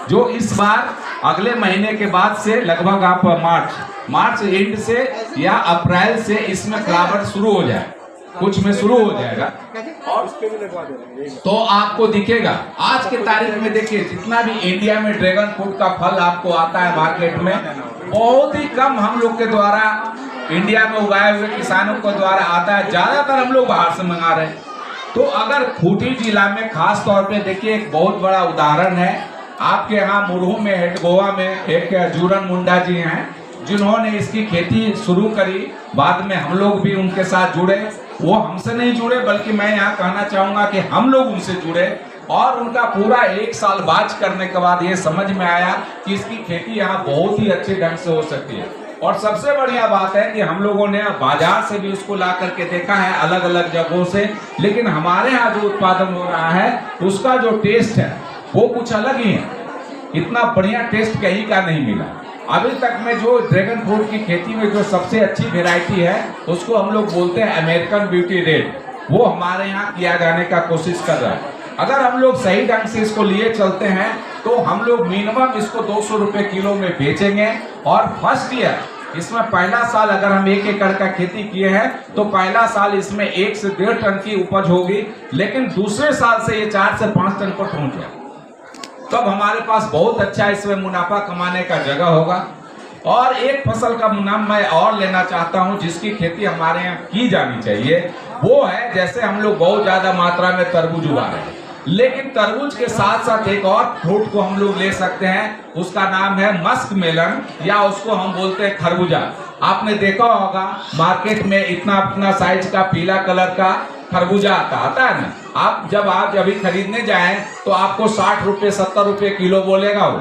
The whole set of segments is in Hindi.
जो इस बार अगले महीने के बाद से लगभग आप मार्च एंड से या अप्रैल से इसमें फ्लावर शुरू हो जाए, कुछ में शुरू हो जाएगा और तो आपको दिखेगा। आज के तारीख में देखिए जितना भी इंडिया में ड्रैगन फ्रूट का फल आपको आता है मार्केट में, बहुत ही कम हम लोग के द्वारा इंडिया में उगाए हुए किसानों के द्वारा आता है, ज्यादातर हम लोग बाहर से मंगा रहे हैं। तो अगर खूंटी जिला में खास तौर पे देखिए एक बहुत बड़ा उदाहरण है, आपके यहाँ मुरहू में हेड गोवा में एक जूरन मुंडा जी हैं जिन्होंने इसकी खेती शुरू करी, बाद में हम लोग भी उनके साथ जुड़े। वो हमसे नहीं जुड़े बल्कि मैं यहाँ कहना चाहूंगा कि हम लोग उनसे जुड़े और उनका पूरा 1 साल बात करने के बाद ये समझ में आया कि इसकी खेती यहाँ बहुत ही अच्छे ढंग से हो सकती है। और सबसे बढ़िया बात है कि हम लोगों ने बाजार से भी उसको ला करके देखा है अलग अलग जगहों से, लेकिन हमारे यहाँ जो उत्पादन हो रहा है उसका जो टेस्ट है वो कुछ अलग ही है। इतना बढ़िया टेस्ट कहीं का नहीं मिला अभी तक में। जो ड्रैगन फ्रूट की खेती में जो सबसे अच्छी वेराइटी है उसको हम लोग बोलते हैं अमेरिकन ब्यूटी रेड, वो हमारे यहाँ किया जाने का कोशिश कर रहा है। अगर हम लोग सही ढंग से इसको लिए चलते हैं तो हम लोग मिनिमम इसको 200 रुपए किलो में बेचेंगे। और फर्स्ट ईयर इसमें पहला साल अगर हम 1 एकड़ का खेती किए हैं तो पहला साल इसमें 1 से 1.5 टन की उपज होगी, लेकिन दूसरे साल से ये 4 से 5 टन पर पहुंच जाए, तब हमारे पास बहुत अच्छा इसमें मुनाफा कमाने का जगह होगा। और एक फसल का नाम मैं और लेना चाहता हूं जिसकी खेती हमारे यहाँ की जानी चाहिए, वो है जैसे हम लोग बहुत ज्यादा मात्रा में तरबूज उगा रहे हैं, लेकिन तरबूज के साथ साथ एक और फ्रूट को हम लोग ले सकते हैं, उसका नाम है मस्क मेलन या उसको हम बोलते हैं खरबूजा। आपने देखा होगा मार्केट में इतना अपना साइज का पीला कलर का खरबूजा आता है ना, आप जब अभी खरीदने जाएं तो आपको 60 रुपए 70 रुपए किलो बोलेगा वो,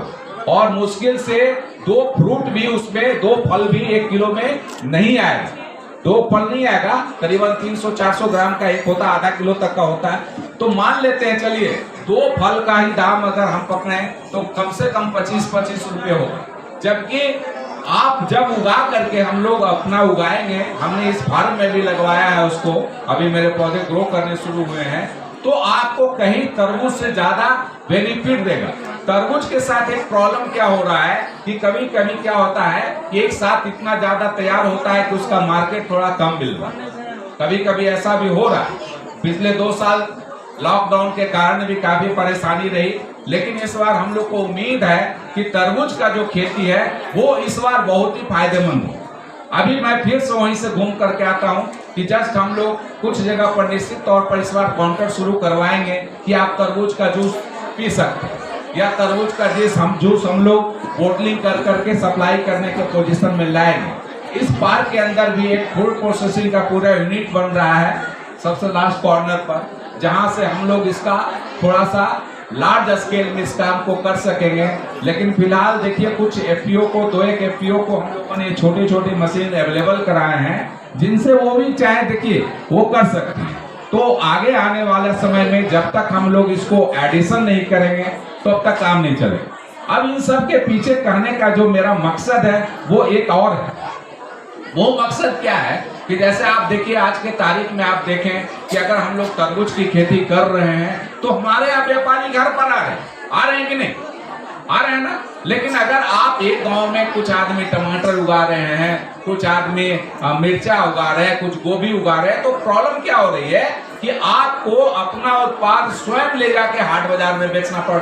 और मुश्किल से 2 फ्रूट भी उसमें 2 फल भी 1 किलो में नहीं आएगा, 2 फल नहीं आएगा, करीबन 300-400 ग्राम का एक होता है, आधा किलो तक का होता है। तो मान लेते हैं चलिए 2 फल का ही दाम अगर हम पकड़े तो कम से कम 25-25 रुपए होगा, जबकि आप जब उगा करके हम लोग अपना उगाएंगे, हमने इस फार्म में भी लगवाया है उसको, अभी मेरे पौधे ग्रो करने शुरू हुए हैं, तो आपको कहीं तरबूज से ज्यादा बेनिफिट देगा। तरबूज के साथ एक प्रॉब्लम क्या हो रहा है कि कभी कभी क्या होता है कि एक साथ इतना ज्यादा तैयार होता है कि उसका मार्केट थोड़ा कम मिल रहा है, कभी कभी ऐसा भी हो रहा है। पिछले 2 साल लॉकडाउन के कारण भी काफी परेशानी रही, लेकिन इस बार हम लोग को उम्मीद है कि तरबूज का जो खेती है वो इस बार बहुत ही फायदेमंद हो। अभी मैं फिर से वहीं से घूम करके आता हूं कि जस्ट हम लोग कुछ जगह पर निश्चित तौर पर इस बार काउंटर शुरू करवाएंगे कि आप तरबूज का जूस पी सकते हैं, या तरबूज का जूस हम लोग बोटलिंग कर करके सप्लाई करने के पोजीशन में लाएंगे। इस पार्क के अंदर भी एक फूड प्रोसेसिंग का पूरा यूनिट बन रहा है सबसे लास्ट कॉर्नर पर, जहां से हम लोग इसका थोड़ा सा लार्ज स्केल में इस काम को कर सकेंगे। लेकिन फिलहाल देखिए कुछ एफपीओ को 2-1 एफपीओ को हम लोगों ने छोटी छोटी मशीन अवेलेबल कराए हैं जिनसे वो भी चाहे देखिए वो कर सकते हैं। तो आगे आने वाले समय में जब तक हम लोग इसको एडिशन नहीं करेंगे तो अब तक काम नहीं चलेगा। अब इन सब के पीछे कहने का जो मेरा मकसद है वो एक और है। वो मकसद क्या है कि जैसे आप देखिए आज के तारीख में आप देखें कि अगर हम लोग तरबूज की खेती कर रहे हैं तो हमारे यहाँ व्यापारी घर पर आ रहे हैं कि नहीं, आ रहे हैं ना। लेकिन अगर आप एक गांव में कुछ आदमी टमाटर उगा रहे हैं, कुछ आदमी मिर्चा उगा रहे हैं, कुछ गोभी उगा रहे हैं, तो प्रॉब्लम क्या हो रही है कि आपको अपना उत्पाद स्वयं ले जाके हाट बाजार में बेचना पड़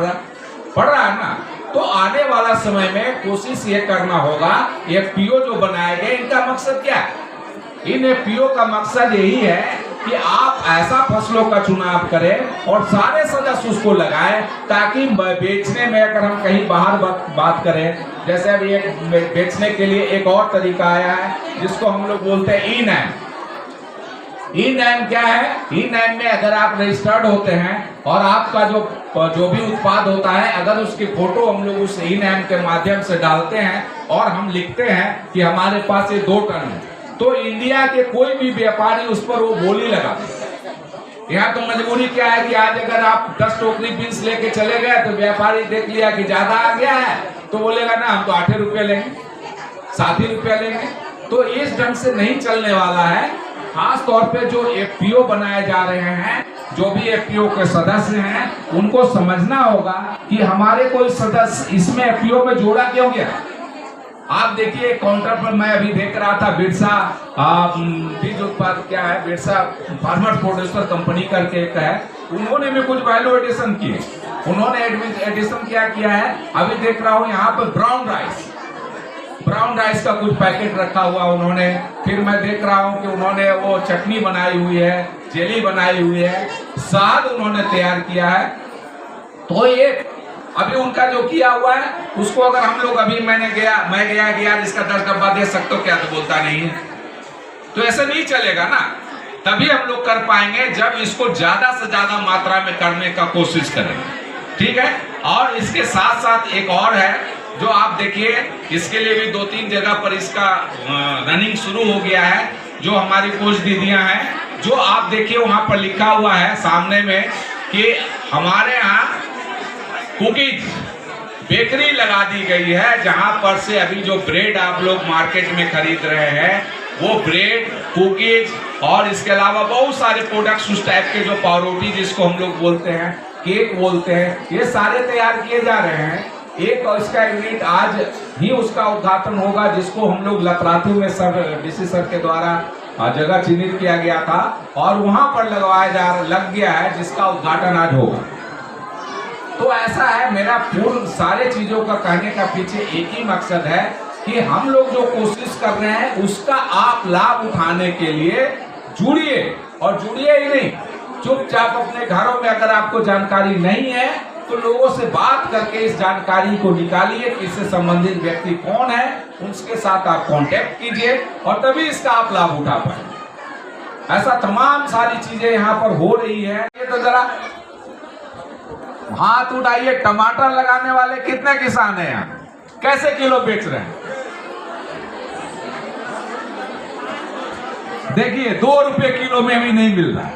रहा है ना। तो आने वाला समय में कोशिश ये करना होगा, एफपीओ जो बनाए गए इनका मकसद क्या है? इन एफपीओ का मकसद यही है कि आप ऐसा फसलों का चुनाव करें और सारे सदस्य उसको लगाएं, ताकि बेचने में अगर हम कहीं बाहर बात करें, जैसे अभी एक बेचने के लिए एक और तरीका आया है जिसको हम लोग बोलते हैं ई नैम। ई नैम क्या है? ई नैम में अगर आप रजिस्टर्ड होते हैं और आपका जो भी उत्पाद होता है, अगर उसकी फोटो हम लोग उस ई नैम के माध्यम से डालते हैं और हम लिखते हैं कि हमारे पास ये 2 टन है, तो इंडिया के कोई भी व्यापारी उस पर वो बोली लगाते। यहाँ तो मजबूरी क्या है कि आज अगर आप 10 टोकरी बीन्स लेके चले गए तो व्यापारी देख लिया कि ज्यादा आ गया है तो बोलेगा ना हम तो 8 रुपये लेंगे, 7 रुपये लेंगे। तो इस ढंग से नहीं चलने वाला है। खास तौर पे जो एफपीओ बनाए जा रहे हैं जो भी एफपीओ के सदस्य हैं उनको समझना होगा कि हमारे कोई सदस्य इसमें एफपीओ में जोड़ा क्यों गया। आप देखिए काउंटर पर मैं अभी देख रहा था बिरसा बीज उत्पाद क्या है, बिरसा फार्मर प्रोड्यूसर कंपनी करके एक है, उन्होंने भी कुछ वैल्यू एडिशन किए। उन्होंने एडिशन क्या किया है, अभी देख रहा हूँ यहाँ पर ब्राउन राइस का कुछ पैकेट रखा हुआ उन्होंने। फिर मैं देख रहा हूँ कि उन्होंने वो चटनी बनाई हुई है, जेली बनाई हुई है, शहद उन्होंने तैयार किया है। तो ये अभी उनका जो किया हुआ है उसको अगर हम लोग अभी मैं गया कि यार इसका 10 डब्बा दे सकते हो क्या, तो बोलता नहीं है। तो ऐसे नहीं चलेगा ना, तभी हम लोग कर पाएंगे जब इसको ज्यादा से ज्यादा मात्रा में करने का कोशिश करेंगे। ठीक है। और इसके साथ साथ एक और है जो आप देखिए, इसके लिए भी 2-3 जगह पर इसका रनिंग शुरू हो गया है। जो हमारी कोच दीदियां हैं, जो आप देखिए वहां पर लिखा हुआ है सामने में कि हमारे यहाँ कुकीज बेकरी लगा दी गई है, जहां पर से अभी जो ब्रेड आप लोग मार्केट में खरीद रहे हैं वो ब्रेड, कुकीज और इसके अलावा बहुत सारे प्रोडक्ट्स उस टाइप के जो पावरोटी जिसको हम लोग बोलते हैं, केक बोलते हैं, ये सारे तैयार किए जा रहे हैं। एक इसका यूनिट आज ही उसका उद्घाटन होगा, जिसको हम लोग लतरातू में सर डीसी सर के द्वारा जगह चिन्हित किया गया था और वहां पर लग गया है, जिसका उद्घाटन आज होगा। तो ऐसा है, मेरा पूर्ण सारे चीजों का कहने का पीछे एक ही मकसद है कि हम लोग जो कोशिश कर रहे हैं उसका आप लाभ उठाने के लिए जुड़िए। और जुड़िए ही नहीं, चुपचाप अपने घरों में अगर आपको जानकारी नहीं है तो लोगों से बात करके इस जानकारी को निकालिए कि इससे संबंधित व्यक्ति कौन है, उसके साथ आप कांटेक्ट कीजिए और तभी इसका आप लाभ उठा पाए। ऐसा तमाम सारी चीजें यहाँ पर हो रही है। ये तो जरा हाथ उठाइए, टमाटर लगाने वाले कितने किसान हैं यहाँ, कैसे किलो बेच रहे हैं? देखिए 2 रुपए किलो में भी नहीं मिल रहा,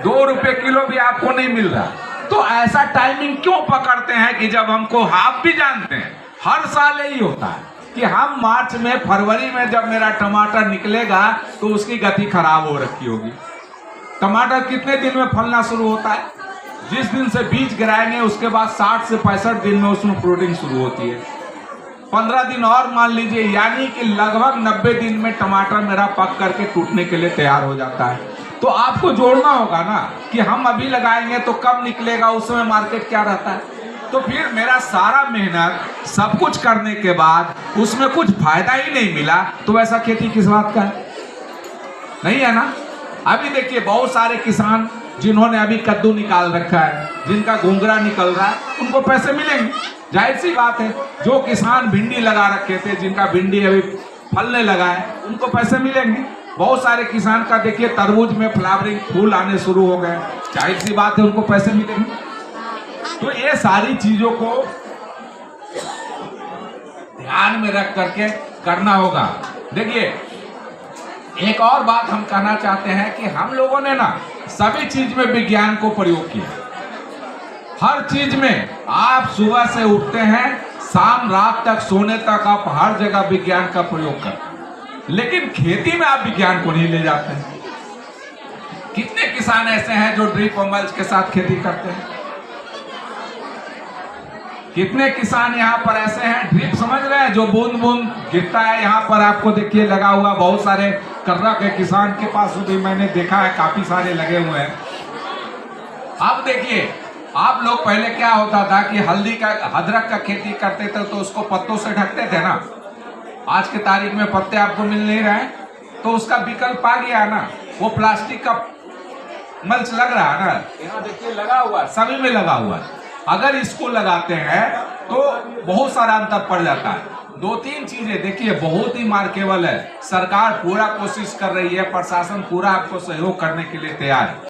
2 रुपए किलो भी आपको नहीं मिल रहा। तो ऐसा टाइमिंग क्यों पकड़ते हैं कि जब हमको आप भी जानते हैं हर साल यही होता है कि हम मार्च में, फरवरी में जब मेरा टमाटर निकलेगा तो उसकी गति खराब हो रखी होगी। टमाटर कितने दिन में फलना शुरू होता है? जिस दिन से बीज गिराएंगे उसके बाद 60 से 65 दिन में उसमें फ्रूटिंग शुरू होती है। 15 दिन और मान लीजिए, यानी कि लगभग 90 दिन में टमाटर मेरा पक करके टूटने के लिए तैयार हो जाता है। तो आपको जोड़ना होगा ना कि हम अभी लगाएंगे तो कब निकलेगा, उस समय मार्केट क्या रहता है। तो फिर मेरा सारा मेहनत सब कुछ करने के बाद उसमें कुछ फायदा ही नहीं मिला, तो ऐसा खेती किस बात का है? नहीं है ना। अभी देखिए बहुत सारे किसान जिन्होंने अभी कद्दू निकाल रखा है, जिनका घुंघरा निकल रहा है, उनको पैसे मिलेंगे, जाहिर सी बात है। जो किसान भिंडी लगा रखे थे, जिनका भिंडी अभी फलने लगा है, उनको पैसे मिलेंगे। बहुत सारे किसान का देखिए तरबूज में फ्लावरिंग फूल आने शुरू हो गए, जाहिर सी बात है उनको पैसे मिलेंगे। तो ये सारी चीजों को ध्यान में रख करके करना होगा। देखिए एक और बात हम कहना चाहते हैं कि हम लोगों ने ना सभी चीज में विज्ञान को प्रयोग किया। हर चीज में आप सुबह से उठते हैं, शाम रात तक सोने तक आप हर जगह विज्ञान का प्रयोग करते हैं, लेकिन खेती में आप विज्ञान को नहीं ले जाते हैं। कितने किसान ऐसे हैं जो ड्रिप और मल्च के साथ खेती करते हैं? कितने किसान यहाँ पर ऐसे हैं, ड्रिप समझ रहे हैं, जो बूंद बूंद गिरता है। यहाँ पर आपको देखिए लगा हुआ, बहुत सारे कर्रा के किसान के पास भी मैंने देखा है, काफी सारे लगे हुए हैं। अब देखिए आप लोग पहले क्या होता था कि अदरक का खेती करते थे तो उसको पत्तों से ढकते थे ना। आज के तारीख में पत्ते आपको मिल नहीं रहे, तो उसका विकल्प आ गया ना, वो प्लास्टिक का मल्च लग रहा है ना। यहाँ देखिए लगा हुआ, सभी में लगा हुआ है। अगर इसको लगाते हैं तो बहुत सारा अंतर पड़ जाता है। 2-3 चीजें देखिए बहुत ही मार्केबल है। सरकार पूरा कोशिश कर रही है, प्रशासन पूरा आपको सहयोग करने के लिए तैयार है।